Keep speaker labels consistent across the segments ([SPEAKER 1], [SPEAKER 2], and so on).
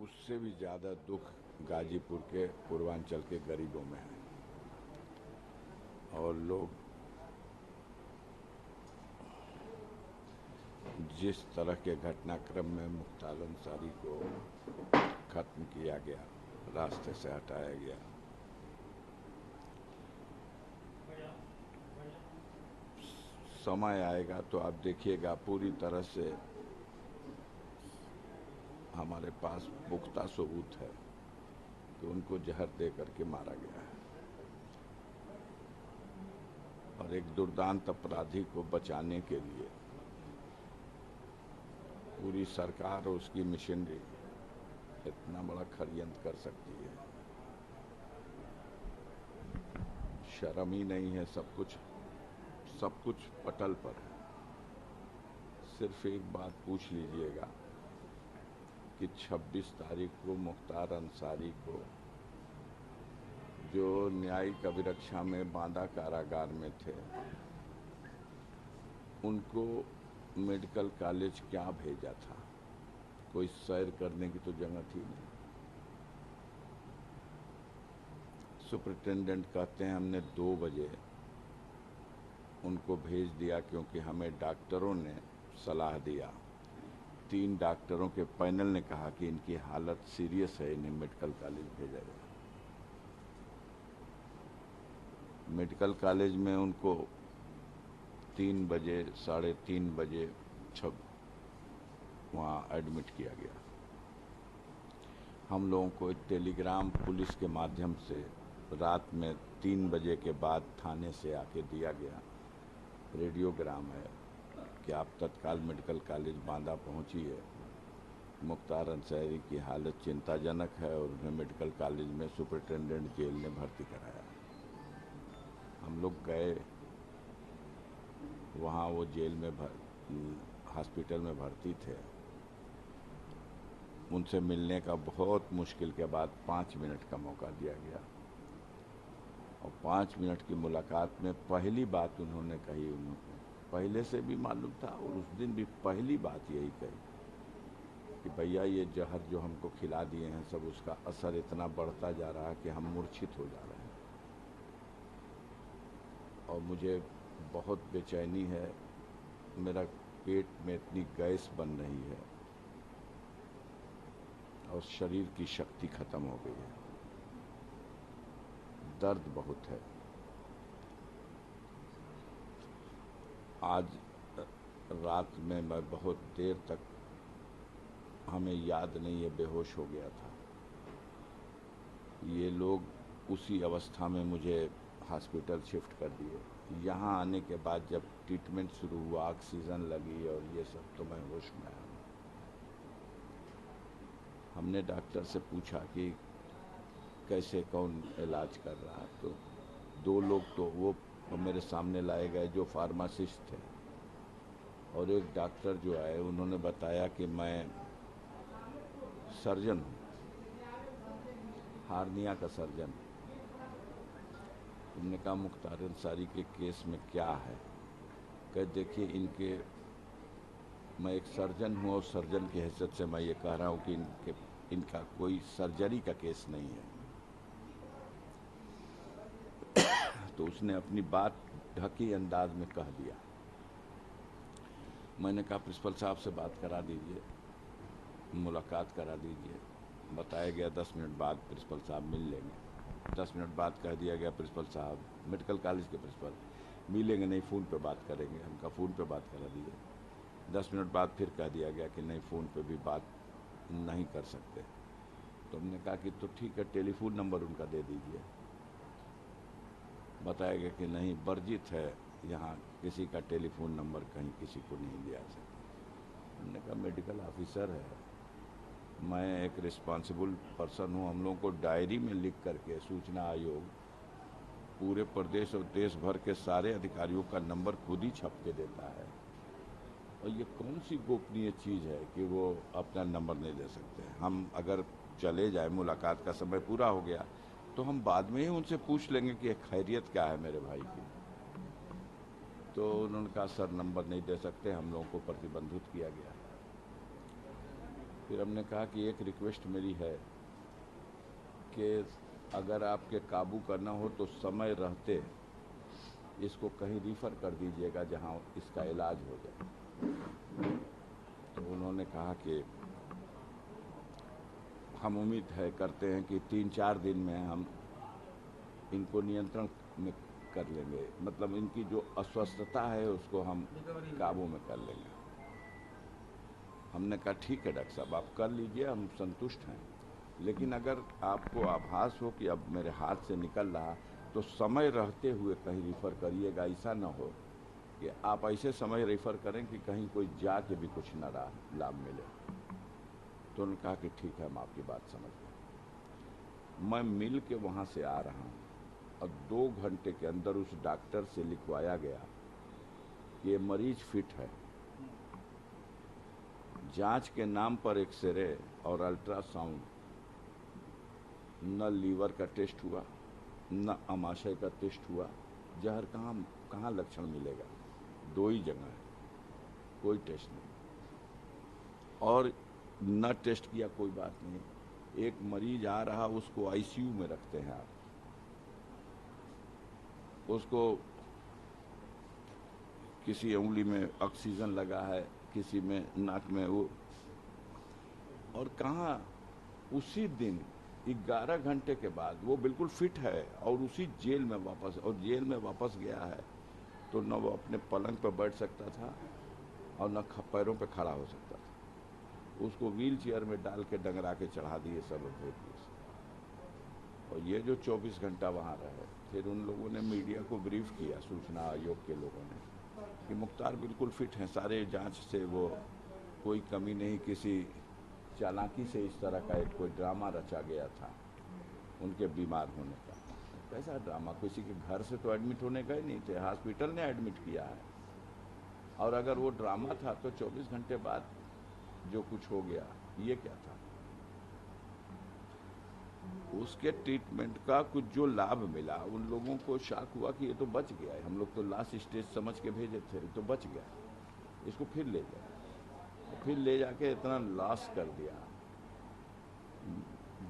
[SPEAKER 1] उससे भी ज़्यादा दुख गाजीपुर के पूर्वांचल के गरीबों में है। और लोग जिस तरह के घटनाक्रम में मुख्तार अंसारी को खत्म किया गया, रास्ते से हटाया गया, समय आएगा तो आप देखिएगा पूरी तरह से हमारे पास पुख्ता सबूत है कि उनको जहर दे करके मारा गया है। और एक दुर्दांत अपराधी को बचाने के लिए पूरी सरकार और उसकी मशीनरी इतना बड़ा षड्यंत्र कर सकती है, शर्म ही नहीं है। सब कुछ पटल पर है। सिर्फ एक बात पूछ लीजिएगा कि 26 तारीख को मुख्तार अंसारी को, जो न्यायिक अभिरक्षा में बांदा कारागार में थे, उनको मेडिकल कॉलेज क्या भेजा था? कोई सैर करने की तो जगह थी नहीं। सुपरिटेंडेंट कहते हैं हमने 2 बजे उनको भेज दिया क्योंकि हमें डॉक्टरों ने सलाह दिया। 3 डॉक्टरों के पैनल ने कहा कि इनकी हालत सीरियस है, इन्हें मेडिकल कॉलेज भेजा जाए। मेडिकल कॉलेज में उनको 3 बजे 3:30 बजे वहाँ एडमिट किया गया। हम लोगों को एक टेलीग्राम पुलिस के माध्यम से रात में 3 बजे के बाद थाने से आके दिया गया, रेडियोग्राम है कि आप तत्काल मेडिकल कॉलेज बांदा पहुंचिए, मुख्तार अंसारी की हालत चिंताजनक है और उन्हें मेडिकल कॉलेज में सुपरिटेंडेंट जेल ने भर्ती कराया। हम लोग गए वहाँ, वो जेल में हॉस्पिटल में भर्ती थे। उनसे मिलने का बहुत मुश्किल के बाद 5 मिनट का मौका दिया गया और 5 मिनट की मुलाकात में पहली बात उन्होंने कही, पहले से भी मालूम था और उस दिन भी पहली बात यही कही कि भैया ये जहर जो हमको खिला दिए हैं सब, उसका असर इतना बढ़ता जा रहा है कि हम मूर्छित हो जा रहे हैं और मुझे बहुत बेचैनी है, मेरा पेट में इतनी गैस बन रही है और शरीर की शक्ति खत्म हो गई है, दर्द बहुत है। आज रात में मैं बहुत देर तक, हमें याद नहीं है, बेहोश हो गया था। ये लोग उसी अवस्था में मुझे हॉस्पिटल शिफ्ट कर दिए। यहाँ आने के बाद जब ट्रीटमेंट शुरू हुआ, ऑक्सीजन लगी और ये सब, तो मैं होश में आया। हमने डॉक्टर से पूछा कि कैसे, कौन इलाज कर रहा है, तो 2 लोग तो वो मेरे सामने लाए गए जो फार्मासिस्ट थे और एक डॉक्टर जो आए, उन्होंने बताया कि मैं सर्जन हूँ, हार्निया का सर्जन। उन्होंने कहा मुख्तार अंसारी के केस में क्या है? कह देखिए, मैं एक सर्जन हूँ और सर्जन की हैसियत से मैं ये कह रहा हूँ कि इनका कोई सर्जरी का केस नहीं है। तो उसने अपनी बात ढकी अंदाज में कह दिया। मैंने कहा प्रिंसिपल साहब से बात करा दीजिए, मुलाकात करा दीजिए। बताया गया 10 मिनट बाद प्रिंसिपल साहब मिल लेंगे। 10 मिनट बाद कह दिया गया प्रिंसिपल साहब, मेडिकल कॉलेज के प्रिंसिपल, मिलेंगे नहीं, फ़ोन पे बात करेंगे। हमका फ़ोन पे बात करा दिए। 10 मिनट बाद फिर कह दिया गया कि नहीं, फ़ोन पे भी बात नहीं कर सकते। तो हमने कहा कि तो ठीक है, टेलीफोन नंबर उनका दे दीजिए। बताया गया कि नहीं, वर्जित है, यहाँ किसी का टेलीफोन नंबर कहीं किसी को नहीं दिया सकता। हमने कहा मेडिकल ऑफिसर है, मैं एक रिस्पॉन्सिबल पर्सन हूँ। हम लोगों को डायरी में लिख करके सूचना आयोग पूरे प्रदेश और देश भर के सारे अधिकारियों का नंबर खुद ही छप के देता है, और ये कौन सी गोपनीय चीज़ है कि वो अपना नंबर नहीं दे सकते। हम अगर चले जाए, मुलाकात का समय पूरा हो गया, तो हम बाद में ही उनसे पूछ लेंगे कि खैरियत क्या है मेरे भाई की। तो उन्होंने कहा सर नंबर नहीं दे सकते, हम लोगों को प्रतिबंधित किया गया। फिर हमने कहा कि एक रिक्वेस्ट मेरी है कि अगर आपके काबू करना हो तो समय रहते इसको कहीं रिफ़र कर दीजिएगा जहां इसका इलाज हो जाए। तो उन्होंने कहा कि हम उम्मीद है करते हैं कि 3-4 दिन में हम इनको नियंत्रण में कर लेंगे, मतलब इनकी जो अस्वस्थता है उसको हम काबू में कर लेंगे। हमने कहा ठीक है डॉक्टर साहब, आप कर लीजिए, हम संतुष्ट हैं, लेकिन अगर आपको आभास हो कि अब मेरे हाथ से निकल रहा तो समय रहते हुए कहीं रिफ़र करिएगा। ऐसा ना हो कि आप ऐसे समय रेफ़र करें कि कहीं कोई जाके भी कुछ न लाभ मिले। तो उन्होंने कहा कि ठीक है, हम आपकी बात समझ गए। मैं मिल के वहाँ से आ रहा हूँ और 2 घंटे के अंदर उस डॉक्टर से लिखवाया गया कि ये मरीज फिट है। जांच के नाम पर एक्सरे और अल्ट्रासाउंड, न लीवर का टेस्ट हुआ, न आमाशय का टेस्ट हुआ। जहर कहाँ लक्षण मिलेगा? 2 ही जगह है, कोई टेस्ट नहीं। और न टेस्ट किया कोई बात नहीं, एक मरीज आ रहा उसको आईसीयू में रखते हैं आप, उसको किसी उंगली में ऑक्सीजन लगा है, किसी में नाक में वो, और कहाँ उसी दिन 11 घंटे के बाद वो बिल्कुल फिट है और उसी जेल में वापस, और जेल में वापस गया है तो न वो अपने पलंग पर बैठ सकता था और न पैरों पे खड़ा हो सकता था। उसको व्हील चेयर में डाल के डंगरा के चढ़ा दिए सब भेज। और ये जो 24 घंटा वहाँ रहे, फिर उन लोगों ने मीडिया को ब्रीफ किया, सूचना आयोग के लोगों ने, कि मुख्तार बिल्कुल फिट हैं, सारे जांच से वो कोई कमी नहीं, किसी चालाकी से इस तरह का एक कोई ड्रामा रचा गया था उनके बीमार होने का। कैसा ड्रामा? किसी के घर से तो एडमिट होने गए नहीं थे, हॉस्पिटल ने एडमिट किया है। और अगर वो ड्रामा था तो 24 घंटे बाद जो कुछ हो गया, ये क्या था? उसके ट्रीटमेंट का कुछ जो लाभ मिला, उन लोगों को शॉक हुआ कि ये तो बच गया है, हम लोग तो लास्ट स्टेज समझ के भेजे थे, तो बच गया, इसको फिर ले जाए, फिर ले जाके इतना लॉस कर दिया।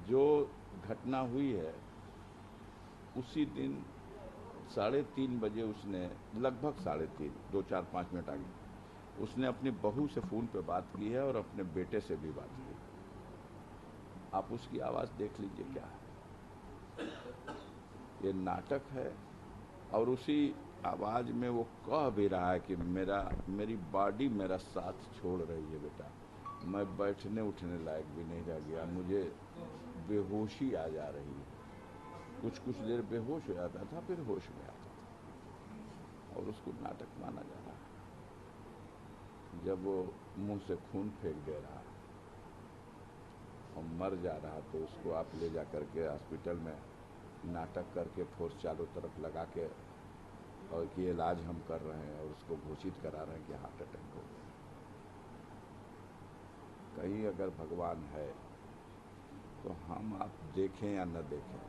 [SPEAKER 1] जो घटना हुई है उसी दिन 3:30 बजे उसने, लगभग 3:30, 2-4-5 मिनट आगे, उसने अपनी बहू से फ़ोन पे बात की है और अपने बेटे से भी बात की। आप उसकी आवाज़ देख लीजिए क्या है। ये नाटक है। और उसी आवाज़ में वो कह भी रहा है कि मेरी बॉडी मेरा साथ छोड़ रही है बेटा, मैं बैठने उठने लायक भी नहीं रह गया, मुझे बेहोशी आ जा रही है। कुछ देर बेहोश हो जाता था, फिर होश में आता था, और उसको नाटक माना जा रहा है। जब वो मुंह से खून फेंक दे रहा और मर जा रहा, तो उसको आप ले जा करके हॉस्पिटल में नाटक करके फोर्स चारों तरफ लगा के, और कि इलाज हम कर रहे हैं, और उसको घोषित करा रहे हैं कि हार्ट अटैक हो गया। कहीं अगर भगवान है तो हम आप देखें या न देखें,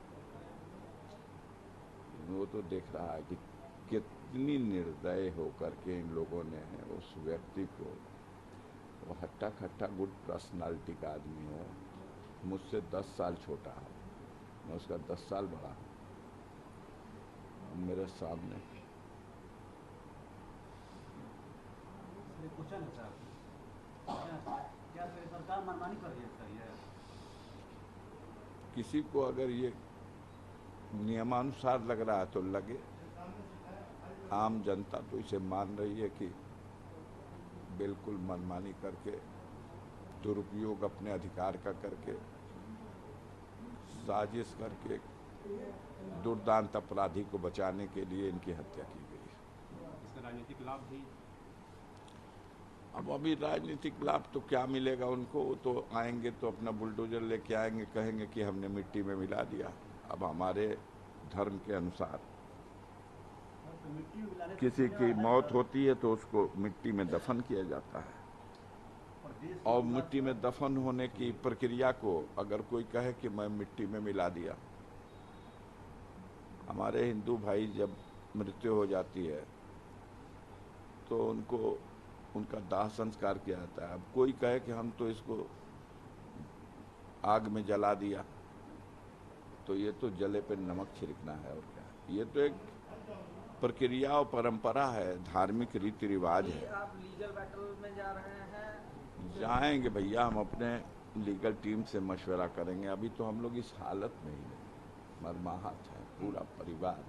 [SPEAKER 1] वो तो देख रहा है कि कितनी निर्दय होकर के इन लोगों ने उस व्यक्ति को, वो हट्टा खट्टा गुड पर्सनालिटी का आदमी है, मुझसे 10 साल छोटा है, मैं उसका 10 साल बड़ा हूँ, मेरे सामने।
[SPEAKER 2] क्वेश्चन है सर, क्या सरकार मनमानी कर रही है?
[SPEAKER 1] किसी को अगर ये नियमानुसार लग रहा है तो लगे। आम जनता तो इसे मान रही है कि बिल्कुल मनमानी करके, दुरुपयोग अपने अधिकार का करके, साजिश करके दुर्दांत अपराधी को बचाने के लिए इनकी हत्या की गई है।
[SPEAKER 2] इसका राजनीतिक लाभ भी?
[SPEAKER 1] अब अभी राजनीतिक लाभ तो क्या मिलेगा उनको? तो आएंगे तो अपना बुलडोजर लेके आएंगे, कहेंगे कि हमने मिट्टी में मिला दिया। अब हमारे धर्म के अनुसार किसी की मौत होती है तो उसको मिट्टी में दफन किया जाता है, और मिट्टी में दफन होने की प्रक्रिया को अगर कोई कहे कि मैं मिट्टी में मिला दिया, हमारे हिंदू भाई जब मृत्यु हो जाती है तो उनका दाह संस्कार किया जाता है। अब कोई कहे कि हम तो इसको आग में जला दिया, तो ये तो जले पे नमक छिड़कना है और क्या। ये तो एक प्रक्रिया और परंपरा है, धार्मिक रीति रिवाज है।
[SPEAKER 3] आप लीगल बैटल में जा रहे हैं?
[SPEAKER 1] जाएंगे भैया, हम अपने लीगल टीम से मशवरा करेंगे। अभी तो हम लोग इस हालत में ही नहीं, मर्माहत है पूरा परिवार।